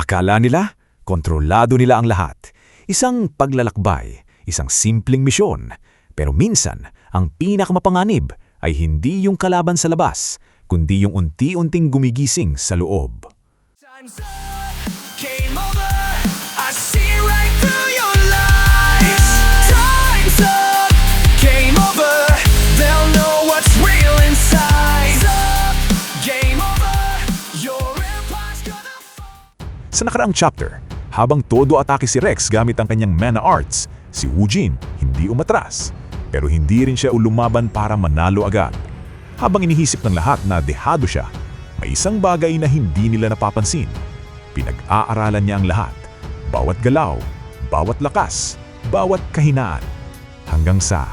Akala nila, kontrolado nila ang lahat. Isang paglalakbay, isang simpleng misyon. Pero minsan, ang pinakamapanganib ay hindi yung kalaban sa labas, kundi yung unti-unting gumigising sa loob. Time's up, game over. I see right through your lies. Time's up, game over. They'll know what's real inside. Time's up, game over. Your empire's gonna fall. Sa nakaraang chapter, habang todo atake si Rex gamit ang kanyang mana arts, si Wujin hindi umatras. Pero hindi rin siya lumaban para manalo agad. Habang inihisip ng lahat na dehado siya, may isang bagay na hindi nila napapansin. Pinag-aaralan niya ang lahat. Bawat galaw, bawat lakas, bawat kahinaan. Hanggang sa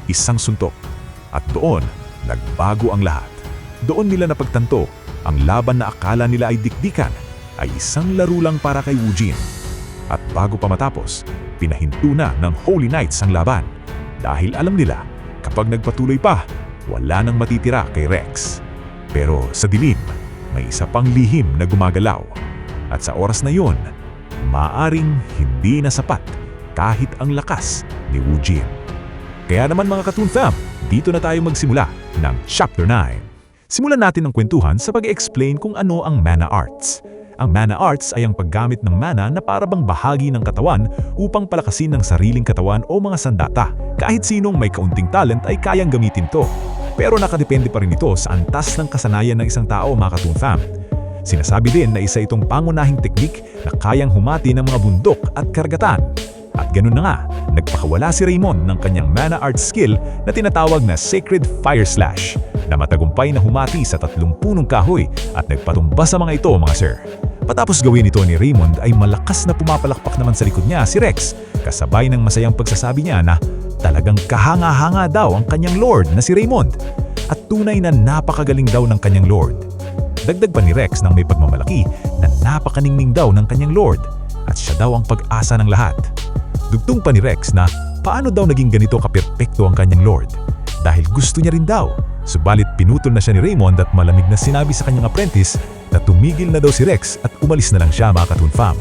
isang suntok. At doon, nagbago ang lahat. Doon nila napagtanto, ang laban na akala nila ay dikdikan, ay isang laro lang para kay Wujin. At bago pa matapos, pinahinto na ng Holy Knights ang laban. Dahil alam nila, kapag nagpatuloy pa, wala nang matitira kay Rex. Pero sa dilim, may isa pang lihim na gumagalaw. At sa oras na yon, maaring hindi na sapat kahit ang lakas ni Wujin. Kaya naman mga Katoon Fam, dito na tayo magsimula ng Chapter 9. Simulan natin ang kwentuhan sa pag-explain kung ano ang Mana Arts. Ang Mana Arts ay ang paggamit ng mana na parabang bahagi ng katawan upang palakasin ng sariling katawan o mga sandata. Kahit sinong may kaunting talent ay kayang gamitin to. Pero nakadepende pa rin ito sa antas ng kasanayan ng isang tao, mga Katoon Fam. Sinasabi din na isa itong pangunahing teknik na kayang humati ng mga bundok at karagatan. At ganun na nga, nagpakawala si Raymond ng kanyang Mana Art skill na tinatawag na Sacred Fire Slash, na matagumpay na humati sa 3 punong kahoy at nagpatumba sa mga ito, mga sir. Patapos gawin ito ni Raymond ay malakas na pumapalakpak naman sa likod niya si Rex, kasabay ng masayang pagsasabi niya na talagang kahanga-hanga daw ang kanyang lord na si Raymond at tunay na napakagaling daw ng kanyang lord. Dagdag pa ni Rex nang may pagmamalaki na napakaningning daw ng kanyang lord at siya daw ang pag-asa ng lahat. Dugtong pa ni Rex na paano daw naging ganito kaperpekto ang kanyang lord dahil gusto niya rin daw. Subalit pinutol na siya ni Raymond at malamig na sinabi sa kanyang apprentice na tumigil na daw si Rex at umalis na lang siya, mga Katoon Fam.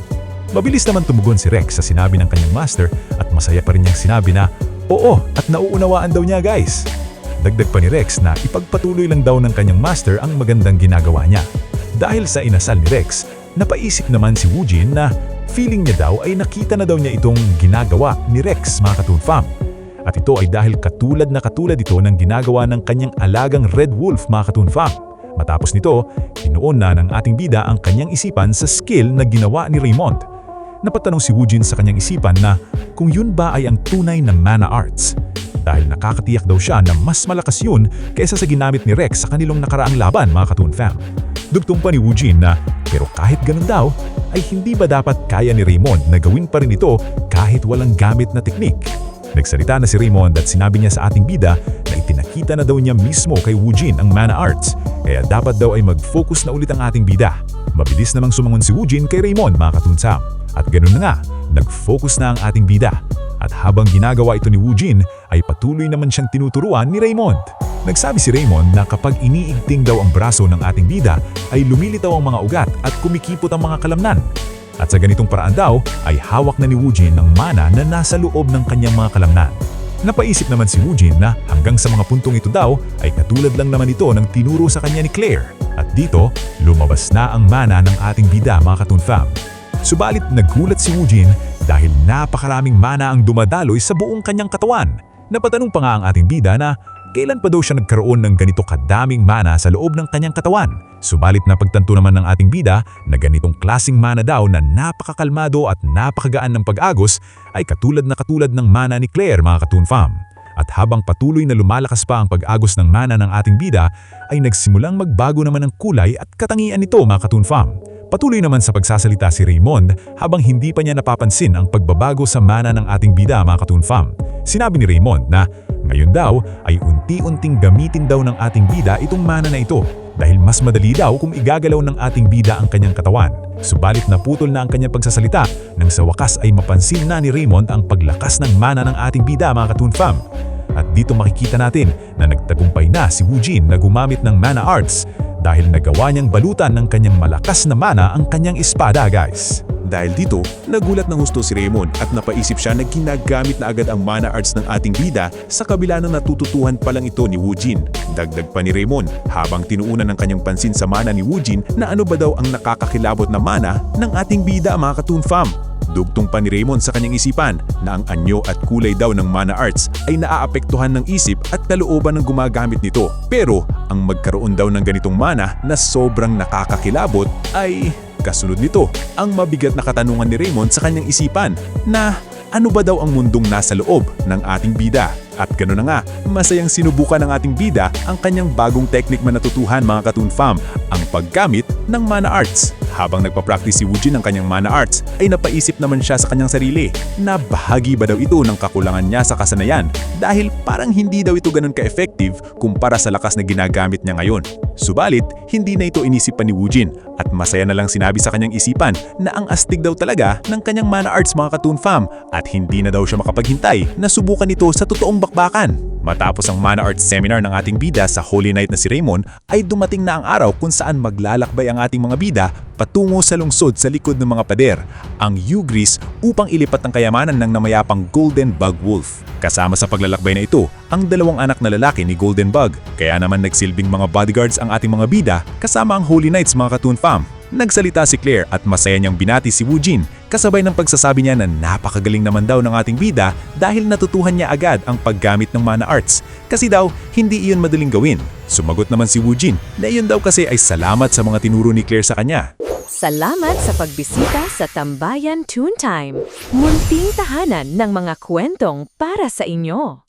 Mabilis naman tumugon si Rex sa sinabi ng kanyang master at masaya pa rin niyang sinabi na oo at nauunawaan daw niya, guys. Dagdag pa ni Rex na ipagpatuloy lang daw ng kanyang master ang magandang ginagawa niya. Dahil sa inasal ni Rex, napaisip naman si Wujin na feeling niya daw ay nakita na daw niya itong ginagawa ni Rex, mga Katoon Fam. At ito ay dahil katulad ito ng ginagawa ng kanyang alagang Red Wolf, mga Katoon Fam. Matapos nito, kinuon na ng ating bida ang kanyang isipan sa skill na ginawa ni Raymond. Napatanong si Wujin sa kanyang isipan na kung yun ba ay ang tunay na Mana Arts. Dahil nakakatiyak daw siya na mas malakas yun kaysa sa ginamit ni Rex sa kanilang nakaraang laban, mga Katoon Fam. Dugtong pa ni Wujin na pero kahit ganun daw, ay hindi ba dapat kaya ni Raymond na gawin pa rin ito kahit walang gamit na teknik? Nagsalita na si Raymond at sinabi niya sa ating bida na itinakita na daw niya mismo kay Wujin ang Mana Arts, kaya dapat daw ay mag-focus na ulit ang ating bida. Mabilis namang sumangon si Wujin kay Raymond, mga Katoon Fam. At ganun na nga, nag-focus na ang ating bida. At habang ginagawa ito ni Wujin, ay patuloy naman siyang tinuturuan ni Raymond. Nagsabi si Raymond na kapag iniigting daw ang braso ng ating bida, ay lumilitaw ang mga ugat at kumikipot ang mga kalamnan. At sa ganitong paraan daw, ay hawak na ni Wujin ng mana na nasa loob ng kanyang mga kalamnan. Napaisip naman si Wujin na hanggang sa mga puntong ito daw, ay katulad lang naman ito ng tinuro sa kanya ni Claire. At dito, lumabas na ang mana ng ating bida, mga Katoon Fam. Subalit nagulat si Wujin dahil napakaraming mana ang dumadaloy sa buong kanyang katawan. Napatanong pa nga ang ating bida na kailan pa daw siya nagkaroon ng ganito kadaming mana sa loob ng kanyang katawan. Subalit napagtanto naman ng ating bida na ganitong klaseng mana daw na napakakalmado at napakagaan ng pag-agos ay katulad ng mana ni Claire, mga Katoon Fam. At habang patuloy na lumalakas pa ang pag-agos ng mana ng ating bida, ay nagsimulang magbago naman ang kulay at katangian nito, mga Katoon Fam. Patuloy naman sa pagsasalita si Raymond habang hindi pa niya napapansin ang pagbabago sa mana ng ating bida, mga Katoon Fam. Sinabi ni Raymond na ngayon daw ay unti-unting gamitin daw ng ating bida itong mana na ito dahil mas madali daw kung igagalaw ng ating bida ang kanyang katawan. Subalit naputol na ang kanyang pagsasalita nang sa wakas ay mapansin na ni Raymond ang paglakas ng mana ng ating bida, mga Katoon Fam. At dito makikita natin na nagtagumpay na si Wujin na gumamit ng Mana Arts dahil nagawa niyang balutan ng kanyang malakas na mana ang kanyang espada, guys. Dahil dito, nagulat ng husto si Raymond at napaisip siya na ginagamit na agad ang mana arts ng ating bida sa kabila ng natututuhan pa lang ito ni Woojin. Dagdag pa ni Raymond habang tinuunan ng kanyang pansin sa mana ni Woojin na ano ba daw ang nakakakilabot na mana ng ating bida, mga Katoon Fam. Dugtong pa ni Raymond sa kanyang isipan na ang anyo at kulay daw ng mana arts ay naaapektuhan ng isip at kalooban ng gumagamit nito. Pero ang magkaroon daw ng ganitong mana na sobrang nakakakilabot ay kasunod nito ang mabigat na katanungan ni Raymond sa kanyang isipan na ano ba daw ang mundong nasa loob ng ating bida? At gano'n na nga, masayang sinubukan ng ating bida ang kanyang bagong technique na natutuhan, mga Katoon Fam, ang paggamit ng mana arts. Habang nagpa-practice si Woojin ng kanyang mana arts, ay napaisip naman siya sa kanyang sarili na bahagi ba daw ito ng kakulangan niya sa kasanayan dahil parang hindi daw ito ganun ka-effective kumpara sa lakas na ginagamit niya ngayon. Subalit, hindi na ito inisip pa ni Woojin at masaya na lang sinabi sa kanyang isipan na ang astig daw talaga ng kanyang mana arts, mga Katoon Fam, at hindi na daw siya makapaghintay na subukan ito sa totoong bakbakan. Matapos ang mana arts seminar ng ating bida sa Holy Night na si Raymond, ay dumating na ang araw kung saan maglalakbay ang ating mga bida patungo sa lungsod sa likod ng mga pader, ang Ugris, upang ilipat ang kayamanan ng namayapang Golden Bug Wolf. Kasama sa paglalakbay na ito, ang dalawang anak na lalaki ni Golden Bug, kaya naman nagsilbing mga bodyguards ang ating mga bida kasama ang Holy Knights, mga Katoon Fam. Nagsalita si Claire at masaya niyang binati si Woojin kasabay ng pagsasabi niya na napakagaling naman daw ng ating bida dahil natutuhan niya agad ang paggamit ng mana arts. Kasi daw, hindi iyon madaling gawin. Sumagot naman si Woojin na iyon daw kasi ay salamat sa mga tinuro ni Claire sa kanya. Salamat sa pagbisita sa Tambayan Toontime, munting tahanan ng mga kwentong para sa inyo.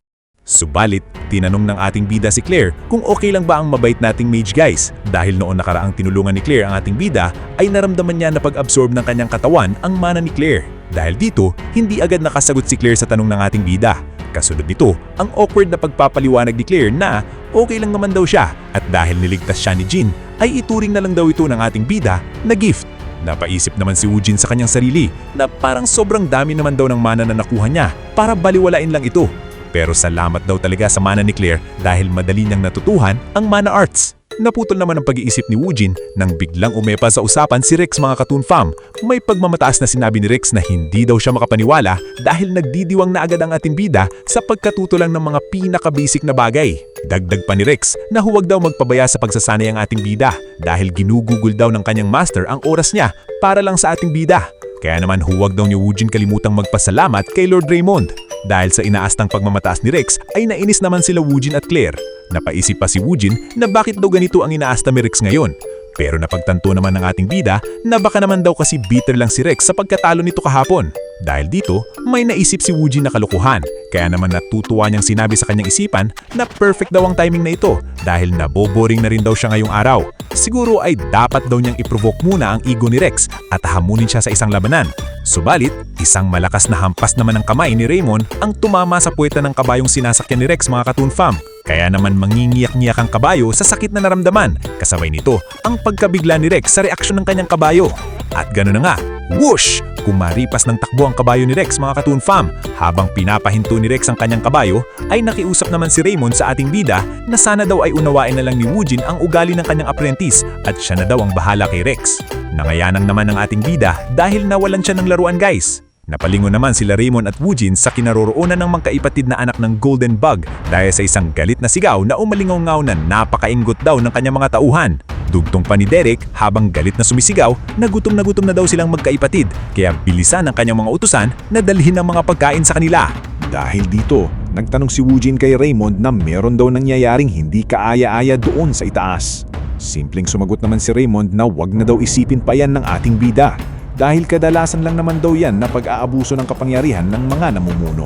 Subalit, tinanong ng ating bida si Claire kung okay lang ba ang mabait nating mage, guys. Dahil noon nakaraang tinulungan ni Claire ang ating bida, ay naramdaman niya na pag-absorb ng kanyang katawan ang mana ni Claire. Dahil dito, hindi agad nakasagot si Claire sa tanong ng ating bida. Kasunod nito, ang awkward na pagpapaliwanag ni Claire na okay lang naman daw siya at dahil niligtas siya ni Jin, ay ituring na lang daw ito ng ating bida na gift. Napaisip naman si Woojin sa kanyang sarili na parang sobrang dami naman daw ng mana na nakuha niya para baliwalain lang ito. Pero salamat daw talaga sa mana ni Claire dahil madali niyang natutuhan ang mana arts. Naputol naman ang pag-iisip ni Woojin nang biglang umepa sa usapan si Rex, mga Katoon Fam. May pagmamataas na sinabi ni Rex na hindi daw siya makapaniwala dahil nagdidiwang na agad ang ating bida sa pagkatuto lang ng mga pinaka-basic na bagay. Dagdag pa ni Rex na huwag daw magpabaya sa pagsasanay ang ating bida dahil ginugugol daw ng kanyang master ang oras niya para lang sa ating bida. Kaya naman huwag daw ni Woojin kalimutang magpasalamat kay Lord Raymond. Dahil sa inaastang pagmamataas ni Rex ay nainis naman sila Woojin at Claire. Napaisip pa si Woojin na bakit daw ganito ang inaasta ni Rex ngayon. Pero napagtanto naman ng ating bida na baka naman daw kasi bitter lang si Rex sa pagkatalo nito kahapon. Dahil dito, may naisip si Woojin na kalukuhan. Kaya naman natutuwa niyang sinabi sa kanyang isipan na perfect daw ang timing na ito dahil naboboring na rin daw siya ngayong araw. Siguro ay dapat daw niyang i-provoke muna ang ego ni Rex at hamunin siya sa isang labanan. Subalit, isang malakas na hampas naman ng kamay ni Raymond ang tumama sa puweta ng kabayong sinasakyan ni Rex, mga Katoon Fam. Kaya naman mangingiyak-ngiyak ang kabayo sa sakit na naramdaman. Kasabay nito, ang pagkabigla ni Rex sa reaksyon ng kanyang kabayo. At gano'n na nga, whoosh! Kumaripas ng takbo ang kabayo ni Rex, mga Katoon Fam. Habang pinapahinto ni Rex ang kanyang kabayo, ay nakiusap naman si Raymond sa ating bida na sana daw ay unawain na lang ni Woojin ang ugali ng kanyang apprentice at siya na daw ang bahala kay Rex. Nangayanang naman ng ating bida dahil nawalan siya ng laruan, guys. Napalingon naman sila Raymond at Woojin sa kinaroroonan ng magkaipatid na anak ng Golden Bug dahil sa isang galit na sigaw na umalingaw-ngaw na napakainggot daw ng kanyang mga tauhan. Dugtong pa ni Derek habang galit na sumisigaw na gutom na daw silang magkaipatid kaya bilisan ng kanyang mga utusan na dalhin ang mga pagkain sa kanila. Dahil dito, nagtanong si Woojin kay Raymond na meron daw nangyayaring hindi kaaya-aya doon sa itaas. Simpleng sumagot naman si Raymond na wag na daw isipin pa yan ng ating bida dahil kadalasan lang naman daw yan na pag-aabuso ng kapangyarihan ng mga namumuno.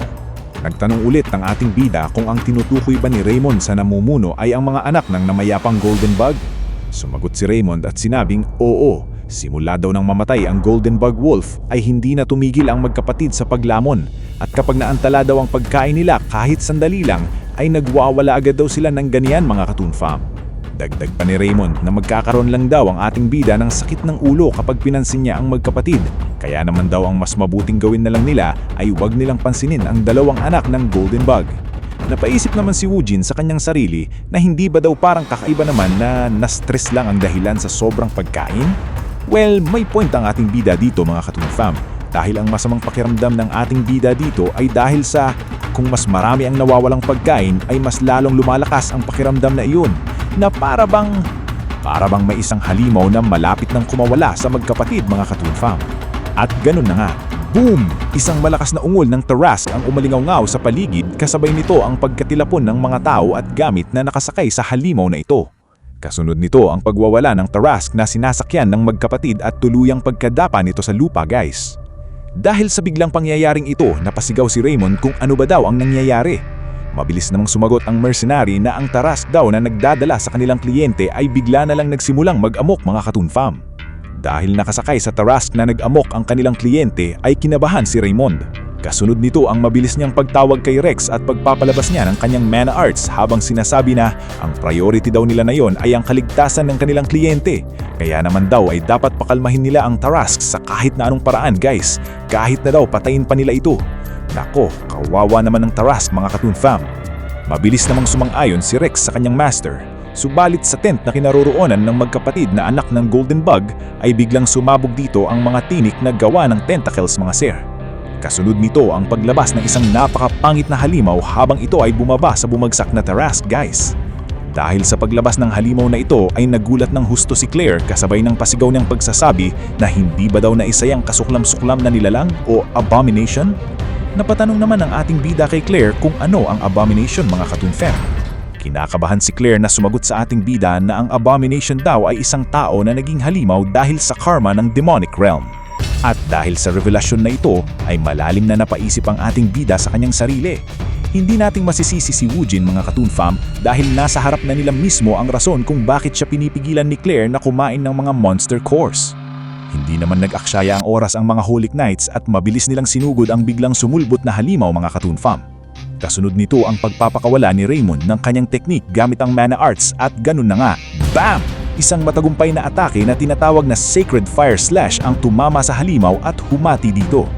Nagtanong ulit ang ating bida kung ang tinutukoy ba ni Raymond sa namumuno ay ang mga anak ng namayapang Golden Bug. Sumagot si Raymond at sinabing oo, simula daw nang mamatay ang Golden Bug Wolf ay hindi na tumigil ang magkapatid sa paglamon at kapag naantala daw ang pagkain nila kahit sandali lang ay nagwawala agad daw sila ng ganyan, mga Katoon Fam. Dagdag pa ni Raymond na magkakaroon lang daw ang ating bida ng sakit ng ulo kapag pinansin niya ang magkapatid. Kaya naman daw ang mas mabuting gawin na lang nila ay huwag nilang pansinin ang dalawang anak ng Golden Bug. Napaisip naman si Woojin sa kanyang sarili na hindi ba daw parang kakaiba naman na na-stress lang ang dahilan sa sobrang pagkain? Well, may point ang ating bida dito mga Katoon Fam. Dahil ang masamang pakiramdam ng ating bida dito ay dahil sa kung mas marami ang nawawalang pagkain ay mas lalong lumalakas ang pakiramdam na iyon na para bang may isang halimaw na malapit nang kumawala sa magkapatid mga Katoon Fam. At ganun na nga. Boom! Isang malakas na ungol ng Tarask ang umalingaw-ngaw sa paligid kasabay nito ang pagkatilapon ng mga tao at gamit na nakasakay sa halimaw na ito. Kasunod nito ang pagwawala ng Tarask na sinasakyan ng magkapatid at tuluyang pagkadapa nito sa lupa guys. Dahil sa biglang pangyayaring ito, napasigaw si Raymond kung ano ba daw ang nangyayari. Mabilis namang sumagot ang mercenary na ang Tarask daw na nagdadala sa kanilang kliyente ay bigla na lang nagsimulang mag-amok mga Katoon Fam. Dahil nakasakay sa Tarask na nag-amok ang kanilang kliyente ay kinabahan si Raymond. Kasunod nito ang mabilis niyang pagtawag kay Rex at pagpapalabas niya ng kanyang mana arts habang sinasabi na ang priority daw nila na yon ay ang kaligtasan ng kanilang kliyente. Kaya naman daw ay dapat pakalmahin nila ang Tarask sa kahit na anong paraan guys, kahit na daw patayin pa nila ito. Nako, kawawa naman ng Tarask mga Katoon Fam. Mabilis namang sumang-ayon si Rex sa kanyang master. Subalit sa tent na kinaroroonan ng magkapatid na anak ng Golden Bug ay biglang sumabog dito ang mga tinik na gawa ng tentacles mga sir. Kasunod nito ang paglabas ng isang napakapangit na halimaw habang ito ay bumaba sa bumagsak na Tarask guys. Dahil sa paglabas ng halimaw na ito ay nagulat ng husto si Claire kasabay ng pasigaw niyang pagsasabi na hindi ba daw naisayang kasuklam-suklam na nilalang o abomination? Napatanong naman ang ating bida kay Claire kung ano ang abomination mga Katoon Fam. Kinakabahan si Claire na sumagot sa ating bida na ang abomination daw ay isang tao na naging halimaw dahil sa karma ng demonic realm. At dahil sa revelasyon na ito ay malalim na napaisip ang ating bida sa kanyang sarili. Hindi nating masisisi si Woojin mga Katoon Fam dahil nasa harap na nila mismo ang rason kung bakit siya pinipigilan ni Claire na kumain ng mga monster course. Hindi naman nag-aksyaya ang oras ang mga Holy Knights at mabilis nilang sinugod ang biglang sumulbot na halimaw mga Katoon Fam. Kasunod nito ang pagpapakawala ni Raymond ng kanyang teknik gamit ang mana arts at ganun na nga, BAM! Isang matagumpay na atake na tinatawag na Sacred Fire Slash ang tumama sa halimaw at humati dito.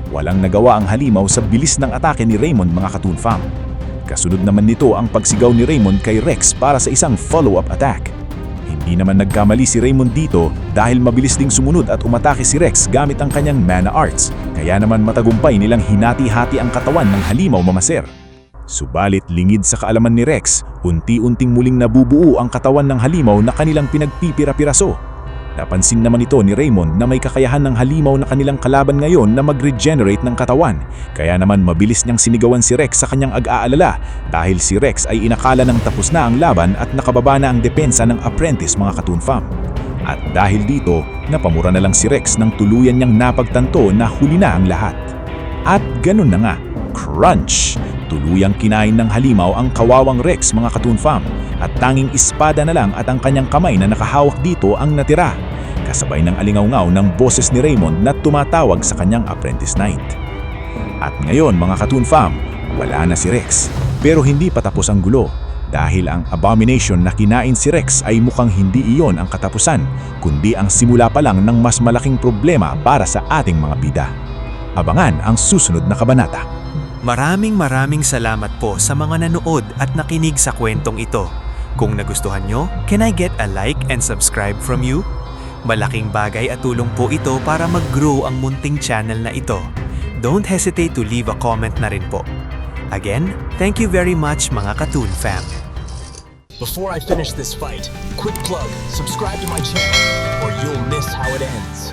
Walang nagawa ang halimaw sa bilis ng atake ni Raymond mga Katoon Fam. Kasunod naman nito ang pagsigaw ni Raymond kay Rex para sa isang follow-up attack. Hindi naman nagkamali si Raymond dito dahil mabilis ding sumunod at umatake si Rex gamit ang kanyang mana arts. Kaya naman matagumpay nilang hinati-hati ang katawan ng halimaw mamaser. Subalit lingid sa kaalaman ni Rex, unti-unting muling nabubuo ang katawan ng halimaw na kanilang pinagpipira-piraso. Napansin naman ito ni Raymond na may kakayahan ng halimaw na kanilang kalaban ngayon na mag-regenerate ng katawan. Kaya naman mabilis niyang sinigawan si Rex sa kanyang ag-aalala dahil si Rex ay inakala ng tapos na ang laban at nakababa na ang depensa ng apprentice mga Katoon Fam. At dahil dito, napamura na lang si Rex nang tuluyan niyang napagtanto na huli na ang lahat. At ganun na nga, crunch! Tuluyang kinain ng halimaw ang kawawang Rex mga Katoon Fam at tanging espada na lang at ang kanyang kamay na nakahawak dito ang natira. Kasabay ng alingaw-ngaw ng boses ni Raymond na tumatawag sa kanyang apprentice knight. At ngayon mga Katoon Fam, wala na si Rex. Pero hindi pa tapos ang gulo dahil ang abomination na kinain si Rex ay mukhang hindi iyon ang katapusan kundi ang simula pa lang ng mas malaking problema para sa ating mga bida. Abangan ang susunod na kabanata. Maraming salamat po sa mga nanood at nakinig sa kwentong ito. Kung nagustuhan nyo, can I get a like and subscribe from you? Malaking bagay at tulong po ito para mag-grow ang munting channel na ito. Don't hesitate to leave a comment na rin po. Again, thank you very much mga Katoon Fam. Before I finish this fight, quick plug, subscribe to my channel or you'll miss how it ends.